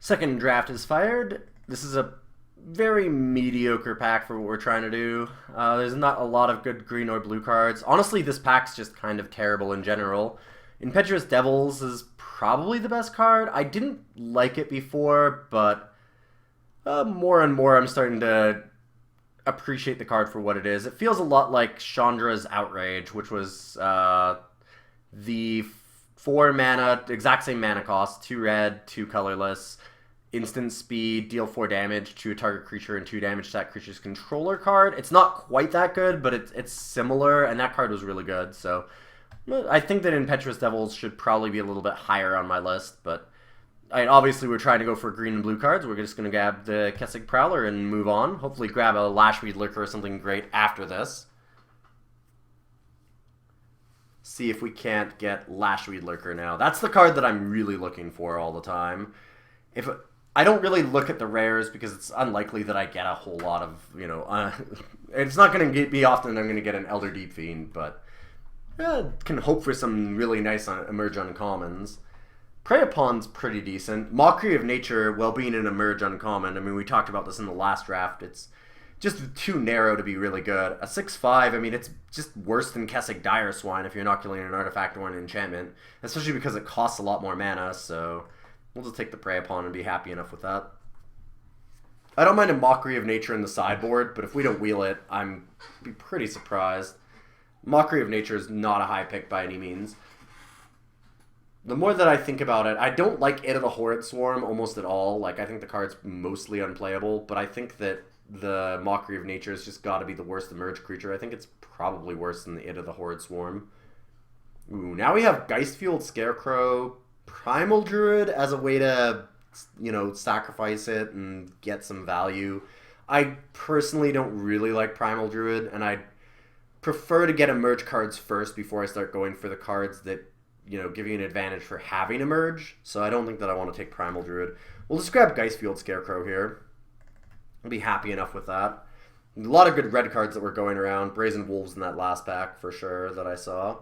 Second draft is fired. This is a very mediocre pack for what we're trying to do. There's not a lot of good green or blue cards. Honestly, this pack's just kind of terrible in general. Impetuous Devils is probably the best card. I didn't like it before, but more and more I'm starting to appreciate the card for what it is. It feels a lot like Chandra's Outrage, which was the 4 mana, exact same mana cost, 2 red, 2 colorless, instant speed, deal 4 damage to a target creature and 2 damage to that creature's controller card. It's not quite that good, but it's similar, and that card was really good. So I think that Impetuous Devils should probably be a little bit higher on my list, but obviously we're trying to go for green and blue cards. We're just going to grab the Kessig Prowler and move on. Hopefully grab a Lashweed Lurker or something great after this. See if we can't get Lashweed Lurker now. That's the card that I'm really looking for all the time. If I don't really look at the rares because it's unlikely that I get a whole lot of, it's not going to be often I'm going to get an Elder Deep Fiend, but can hope for some really nice Emerge Uncommons. Prey Upon's pretty decent. Mockery of Nature, while being an Emerge Uncommon, I mean, we talked about this in the last draft, it's just too narrow to be really good. A 6/5, I mean, it's just worse than Kessig Dire Swine if you're inoculating an artifact or an enchantment, especially because it costs a lot more mana, so we'll just take the Prey Upon and be happy enough with that. I don't mind a Mockery of Nature in the sideboard, but if we don't wheel it, I'm be pretty surprised. Mockery of Nature is not a high pick by any means. The more that I think about it, I don't like It of the Horrid Swarm almost at all. Like, I think the card's mostly unplayable, but I think that the Mockery of Nature has just got to be the worst Emerge creature. I think it's probably worse than the It of the Horrid Swarm. Ooh, now we have Geistfield Scarecrow, Primal Druid as a way to, sacrifice it and get some value. I personally don't really like Primal Druid, and I prefer to get Emerge cards first before I start going for the cards that give you an advantage for having Emerge, so I don't think that I want to take Primal Druid. We'll just grab Geistfield Scarecrow here. I'll be happy enough with that. A lot of good red cards that were going around. Brazen Wolves in that last pack, for sure, that I saw.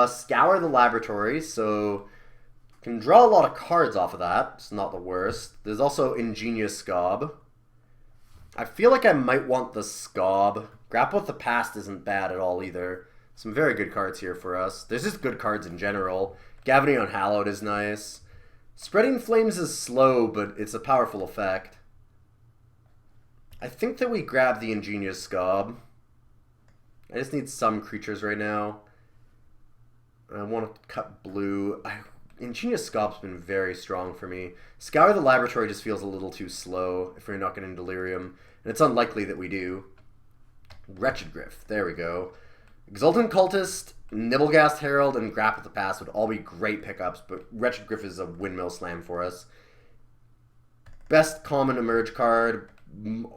Scour the Laboratory, so can draw a lot of cards off of that. It's not the worst. There's also Ingenious Scob. I feel like I might want the Scob. Grapple with the Past isn't bad at all either. Some very good cards here for us. There's just good cards in general. Gavony Unhallowed is nice. Spreading Flames is slow, but it's a powerful effect. I think that we grab the Ingenious Scob. I just need some creatures right now. I want to cut blue. Ingenious Scob's been very strong for me. Scour the Laboratory just feels a little too slow if we're not getting Delirium. And it's unlikely that we do. Wretched Griff. There we go. Exultant Cultist, Nibblegast Herald, and Grap with the Past would all be great pickups, but Wretched Griff is a windmill slam for us. Best common Emerge card.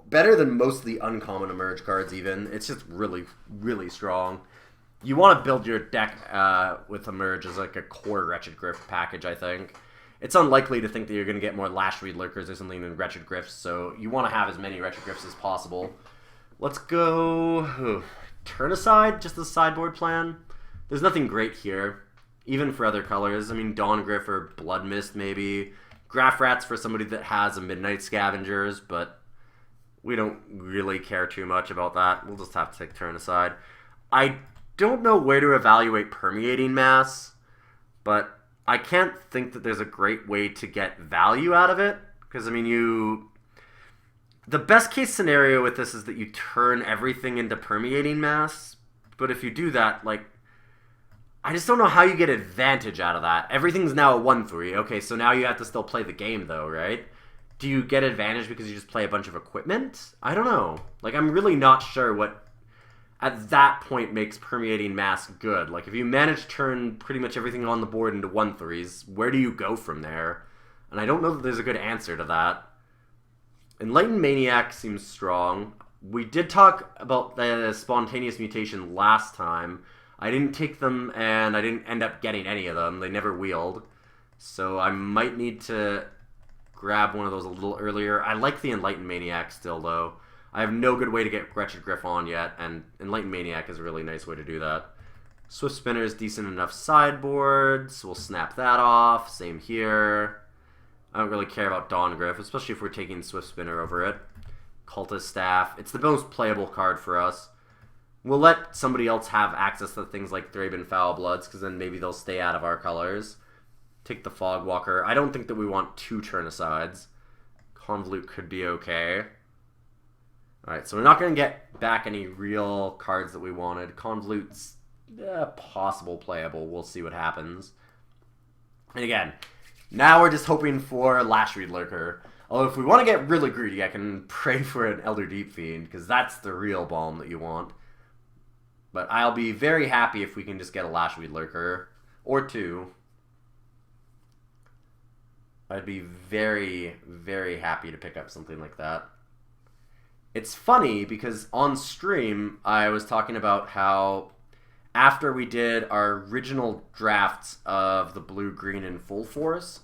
Better than most of the uncommon Emerge cards even. It's just really, really strong. You want to build your deck with Emerge as like a core Wretched Griff package, I think. It's unlikely to think that you're going to get more Lashweed Lurkers or something than Wretched Griffs, so you want to have as many Wretched Griffs as possible. Let's go... Turn aside, just the sideboard plan. There's nothing great here, even for other colors. I mean, Dawn Griff or Blood Mist maybe. Graph Rats for somebody that has a Midnight Scavengers, but we don't really care too much about that. We'll just have to take turn aside. I don't know where to evaluate Permeating Mass, but I can't think that there's a great way to get value out of it, because, I mean, the best case scenario with this is that you turn everything into Permeating Mass, but if you do that, I just don't know how you get advantage out of that. Everything's now a 1/3. Okay, so now you have to still play the game, though, right? Do you get advantage because you just play a bunch of equipment? I don't know. I'm really not sure what, at that point, makes Permeating Mass good. If you manage to turn pretty much everything on the board into 1/3s, where do you go from there? And I don't know that there's a good answer to that. Enlightened Maniac seems strong. We did talk about the Spontaneous Mutation last time. I didn't take them, and I didn't end up getting any of them. They never wheeled. So I might need to grab one of those a little earlier. I like the Enlightened Maniac still, though. I have no good way to get Wretched Griff on yet, and Enlightened Maniac is a really nice way to do that. Swift Spinner is decent enough sideboard, so we'll snap that off. Same here. I don't really care about Dawn Griff, especially if we're taking Swift Spinner over it. Cultist Staff. It's the most playable card for us. We'll let somebody else have access to things like Thraben Foulbloods, because then maybe they'll stay out of our colors. Take the Fogwalker. I don't think that we want 2 Turn-Asides. Convolute could be okay. Alright, so we're not going to get back any real cards that we wanted. Convolute's possible playable. We'll see what happens. And again, now we're just hoping for Lashreed Lurker. Although if we want to get really greedy, I can pray for an Elder Deep Fiend, because that's the real bomb that you want. But I'll be very happy if we can just get a Lashweed Lurker. Or 2. I'd be very, very happy to pick up something like that. It's funny, because on stream, I was talking about how after we did our original drafts of the Blue, Green, and Full Force,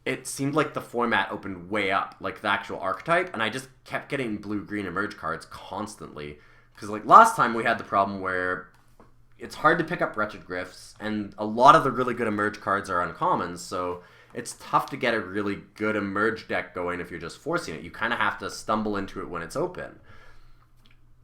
it seemed like the format opened way up, like the actual archetype, and I just kept getting Blue, Green Emerge cards constantly. Because like last time we had the problem where it's hard to pick up Wretched Griffs, and a lot of the really good Emerge cards are uncommons, so it's tough to get a really good Emerge deck going if you're just forcing it. You kind of have to stumble into it when it's open.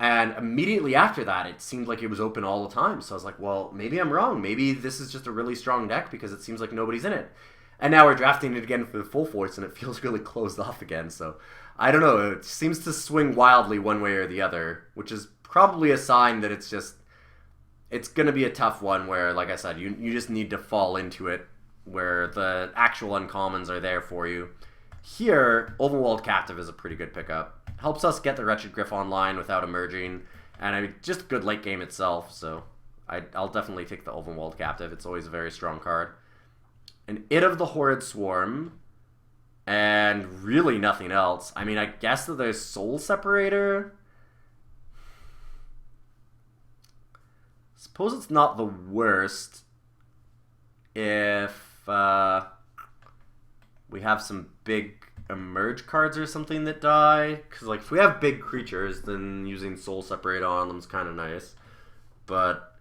And immediately after that, it seemed like it was open all the time. So I was like, well, maybe I'm wrong. Maybe this is just a really strong deck because it seems like nobody's in it. And now we're drafting it again for the Full Force, and it feels really closed off again. So I don't know. It seems to swing wildly one way or the other, which is probably a sign that it's going to be a tough one where, like I said, you just need to fall into it where the actual uncommons are there for you. Here, Overwhelmed Captive is a pretty good pickup. Helps us get the Wretched Griff online without emerging, and just good late game itself, so I'll definitely take the Overwhelmed Captive. It's always a very strong card. An It of the Horrid Swarm, and really nothing else. I mean, I guess that there's Soul Separator. Suppose it's not the worst if we have some big Emerge cards or something that die. Because like if we have big creatures, then using Soul Separator on them is kind of nice. But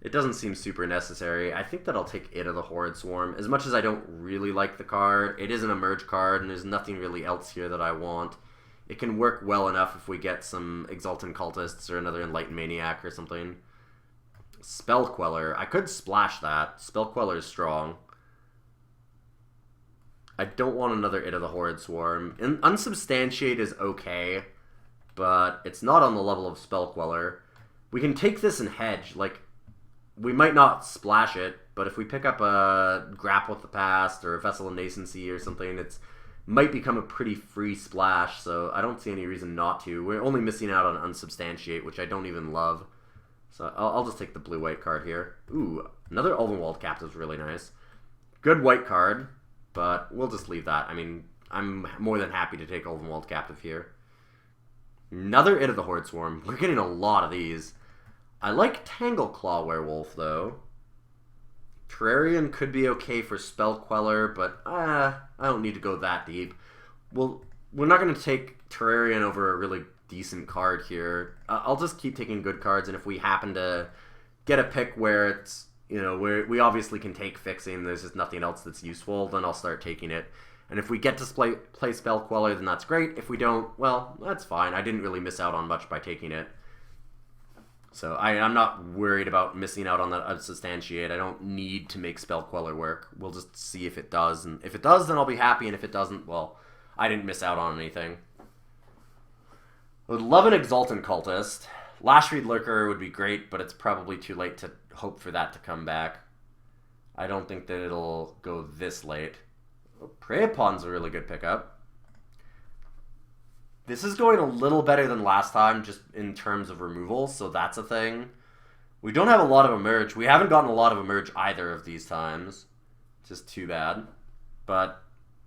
it doesn't seem super necessary. I think that I'll take It of the Horrid Swarm. As much as I don't really like the card, it is an Emerge card, and there's nothing really else here that I want. It can work well enough if we get some Exultant Cultists or another Enlightened Maniac or something. Spell Queller. I could splash that. Spell Queller is strong. I don't want another It of the Horrid Swarm. Unsubstantiate is okay, but it's not on the level of Spell Queller. We can take this and hedge. Like, we might not splash it, but if we pick up a Grapple with the Past or a Vessel of Nascency or something, it might become a pretty free splash, so I don't see any reason not to. We're only missing out on Unsubstantiate, which I don't even love. So I'll just take the blue-white card here. Ooh, another Ulvenwald Captive is really nice. Good white card, but we'll just leave that. I mean, I'm more than happy to take Ulvenwald Captive here. Another It of the Horde Swarm. We're getting a lot of these. I like Tangleclaw Werewolf, though. Terrarian could be okay for Spell Queller, but I don't need to go that deep. Well, we're not going to take Terrarian over a really decent card here. I'll just keep taking good cards, and if we happen to get a pick where it's, you know, where we obviously can take Fixing, there's just nothing else that's useful, then I'll start taking it. And if we get to play Spell Queller, then that's great. If we don't, well, that's fine. I didn't really miss out on much by taking it. So I'm not worried about missing out on that Unsubstantiate. I don't need to make Spell Queller work. We'll just see if it does. And if it does, then I'll be happy. And if it doesn't, well, I didn't miss out on anything. I would love an Exultant Cultist. Lashreed Lurker would be great, but it's probably too late to hope for that to come back. I don't think that it'll go this late. Prey Upon's a really good pickup. This is going a little better than last time, just in terms of removal, so that's a thing. We don't have a lot of Emerge. We haven't gotten a lot of Emerge either of these times. Just too bad. But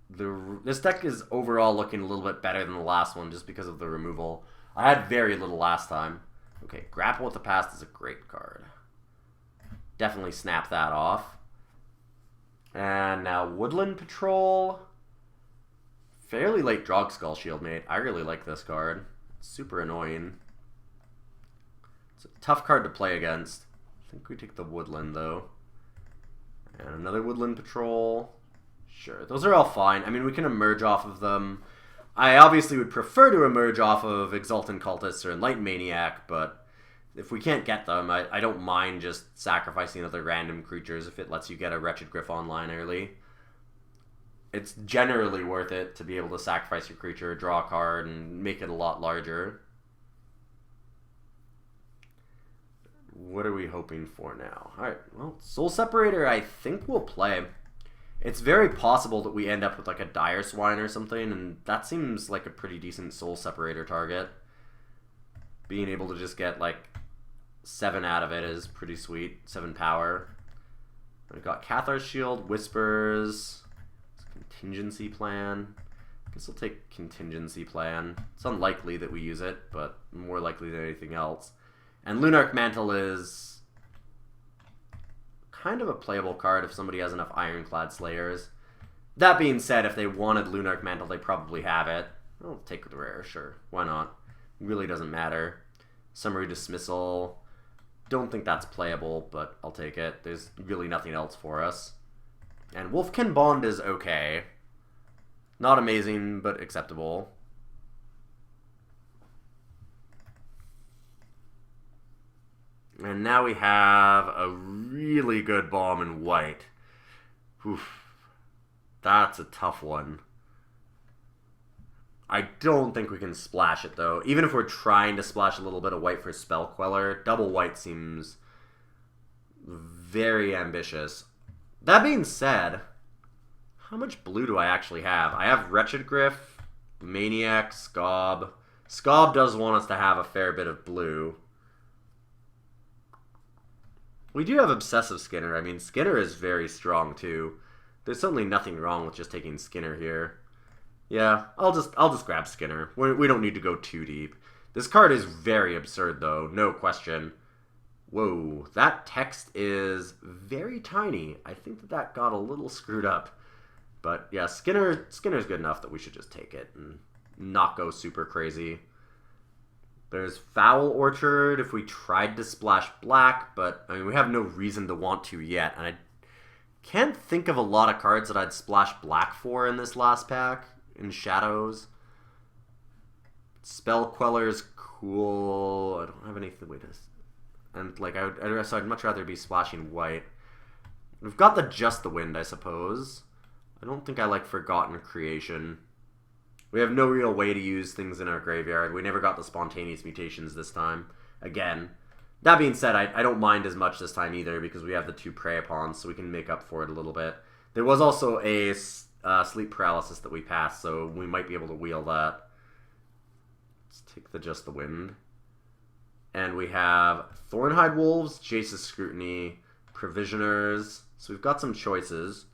this deck is overall looking a little bit better than the last one, just because of the removal. I had very little last time. Okay, Grapple with the Past is a great card. Definitely snap that off. And now Woodland Patrol. Fairly late Drogskull Shieldmate. I really like this card. It's super annoying. It's a tough card to play against. I think we take the Woodland, though. And another Woodland Patrol. Sure, those are all fine. I mean, we can emerge off of them. I obviously would prefer to emerge off of Exultant Cultist or Enlightened Maniac, but if we can't get them, I don't mind just sacrificing other random creatures if it lets you get a Wretched Griff online early. It's generally worth it to be able to sacrifice your creature, draw a card, and make it a lot larger. What are we hoping for now? Alright, well, Soul Separator I think we'll play. It's very possible that we end up with like a Dire Swine or something, and that seems like a pretty decent Soul Separator target. Being able to just get like 7 out of it is pretty sweet. 7 power. We've got Cathar's Shield, Whispers, Contingency Plan. I guess I'll take Contingency Plan. It's unlikely that we use it, but more likely than anything else. And Lunarch Mantle is kind of a playable card if somebody has enough Ironclad Slayers. That being said, if they wanted Lunarch Mantle, they probably have it. I'll take the rare, sure. Why not? Really doesn't matter. Summary Dismissal. Don't think that's playable, but I'll take it. There's really nothing else for us. And Wolfkin Bond is okay. Not amazing, but acceptable. And now we have a really good bomb in white. Oof. That's a tough one. I don't think we can splash it, though. Even if we're trying to splash a little bit of white for Spell Queller, double white seems very ambitious. That being said, how much blue do I actually have? I have Wretched Griff, Maniac, Scob. Scob does want us to have a fair bit of blue. We do have Obsessive Skinner. I mean, Skinner is very strong, too. There's certainly nothing wrong with just taking Skinner here. Yeah, I'll just grab Skinner. We don't need to go too deep. This card is very absurd, though. No question. Whoa, that text is very tiny. I think that got a little screwed up. But yeah, Skinner's good enough that we should just take it and not go super crazy. There's Foul Orchard if we tried to splash black, but I mean, we have no reason to want to yet. And I can't think of a lot of cards that I'd splash black for in this last pack, in Shadows. Spell Queller's cool. I don't have anything with this. And like, I'd much rather be splashing white. We've got the Just the Wind, I suppose. I don't think I like Forgotten Creation. We have no real way to use things in our graveyard. We never got the Spontaneous Mutations this time. Again. That being said, I don't mind as much this time either because we have the 2 Prey Upon, so we can make up for it a little bit. There was also a Sleep Paralysis that we passed, so we might be able to wheel that. Let's take the Just the Wind. And we have Thornhide Wolves, Jace's Scrutiny, Provisioners. So we've got some choices.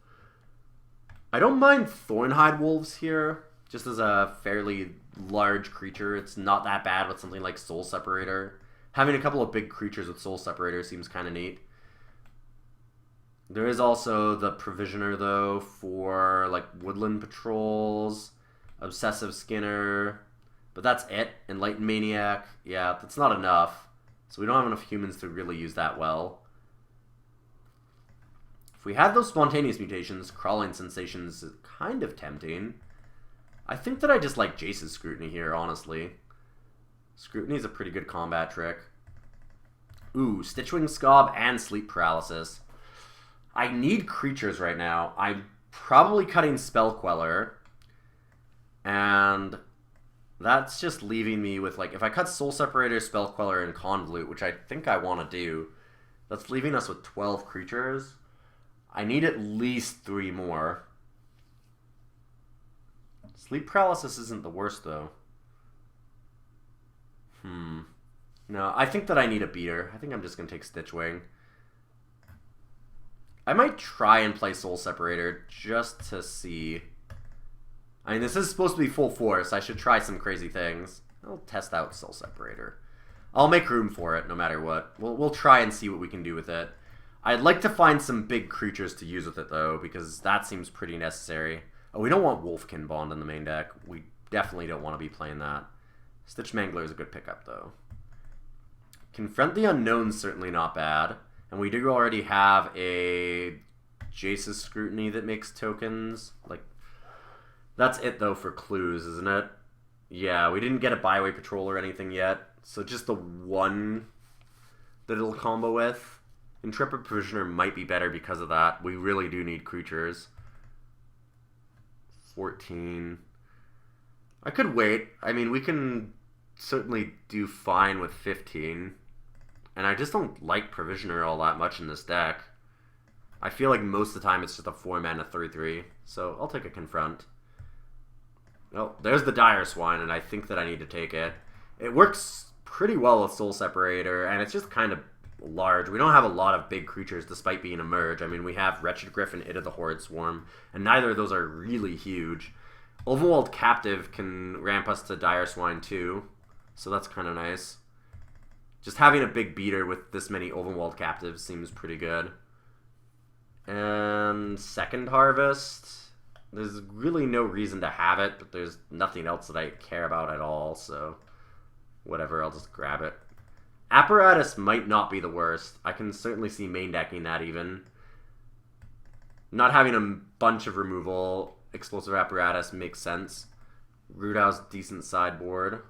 I don't mind Thornhide Wolves here. Just as a fairly large creature, it's not that bad with something like Soul Separator. Having a couple of big creatures with Soul Separator seems kind of neat. There is also the Provisioner, though, for like Woodland Patrols, Obsessive Skinner, but that's it. Enlightened Maniac, yeah, that's not enough. So we don't have enough humans to really use that well. If we had those Spontaneous Mutations, Crawling Sensations is kind of tempting. I think that I just like Jace's Scrutiny here, honestly. Scrutiny is a pretty good combat trick. Ooh, Stitchwing Scob and Sleep Paralysis. I need creatures right now. I'm probably cutting Spell Queller. And that's just leaving me with, like, if I cut Soul Separator, Spell Queller, and Convolute, which I think I want to do, that's leaving us with 12 creatures. I need at least 3 more. Sleep Paralysis isn't the worst, though. No, I think that I need a beater. I think I'm just going to take Stitchwing. I might try and play Soul Separator just to see. I mean, this is supposed to be full force. I should try some crazy things. I'll test out Soul Separator. I'll make room for it no matter what. We'll try and see what we can do with it. I'd like to find some big creatures to use with it, though, because that seems pretty necessary. Oh, we don't want Wolfkin Bond in the main deck. We definitely don't want to be playing that. Stitch Mangler is a good pickup, though. Confront the Unknown's certainly not bad. And we do already have a Jace's Scrutiny that makes tokens. Like, that's it though for clues, isn't it? Yeah, we didn't get a Byway Patrol or anything yet, so just the one that it'll combo with. Intrepid Prisoner might be better because of that. We really do need creatures. 14. I could wait. I mean, we can certainly do fine with 15. And I just don't like Provisioner all that much in this deck. I feel like most of the time it's just a 4-mana 3/3. So I'll take a Confront. Well, there's the Dire Swine, and I think that I need to take it. It works pretty well with Soul Separator, and it's just kind of large. We don't have a lot of big creatures despite being a merge. I mean, we have Wretched Griffin, Id of the Horde Swarm, and neither of those are really huge. Ulvenwald Captive can ramp us to Dire Swine too, so that's kind of nice. Just having a big beater with this many Ulvenwald Captives seems pretty good. And Second Harvest. There's really no reason to have it, but there's nothing else that I care about at all, so whatever, I'll just grab it. Apparatus might not be the worst. I can certainly see main decking that even. Not having a bunch of removal, Explosive Apparatus makes sense. Root Owl's decent sideboard.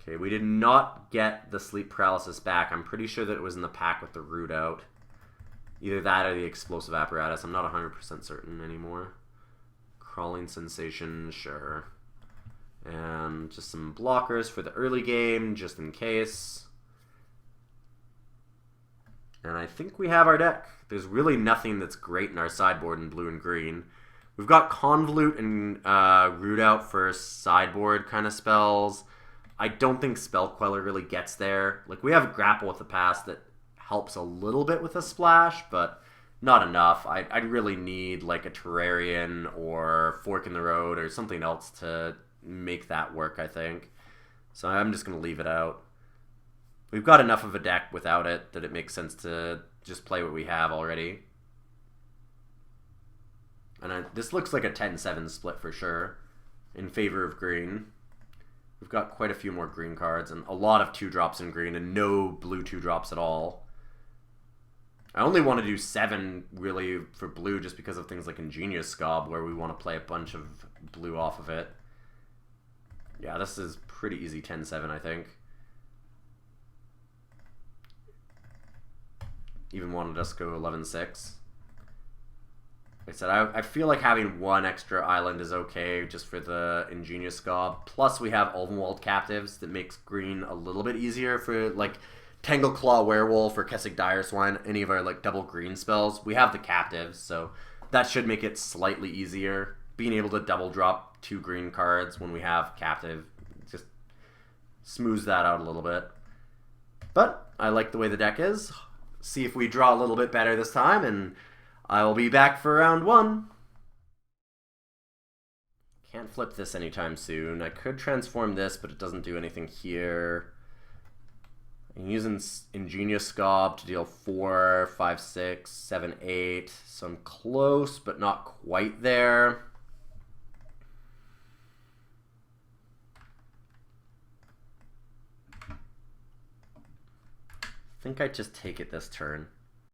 Okay, we did not get the Sleep Paralysis back. I'm pretty sure that it was in the pack with the Root Out. Either that or the Explosive Apparatus. I'm not 100% certain anymore. Crawling Sensation, sure. And just some blockers for the early game, just in case. And I think we have our deck. There's really nothing that's great in our sideboard in blue and green. We've got Convolute and Root Out for sideboard kind of spells. I don't think Spell Queller really gets there. Like, we have Grapple with the Past that helps a little bit with a splash, but not enough. I'd really need like a Terrarian or Fork in the Road or something else to make that work, I think. So I'm just going to leave it out. We've got enough of a deck without it that it makes sense to just play what we have already. And this looks like a 10-7 split for sure in favor of green. We've got quite a few more green cards and a lot of 2-drops in green and no blue 2-drops at all. I only want to do 7 really for blue just because of things like Ingenious Scob where we want to play a bunch of blue off of it. Yeah, this is pretty easy 10-7, I think. Even wanted us to go 11-6. Like I said, I feel like having one extra island is okay just for the Ingenious Scob. Plus we have Ulvenwald Captives that makes green a little bit easier for like Tangle Claw Werewolf or Kessig Dire Swine, any of our like double green spells. We have the Captives, so that should make it slightly easier. Being able to double drop 2 green cards when we have Captive just smooths that out a little bit. But I like the way the deck is. See if we draw a little bit better this time, and I will be back for round 1. Can't flip this anytime soon. I could transform this, but it doesn't do anything here. I'm using Ingenious Scob to deal 4, 5, 6, 7, 8. So I'm close, but not quite there. I think I just take it this turn.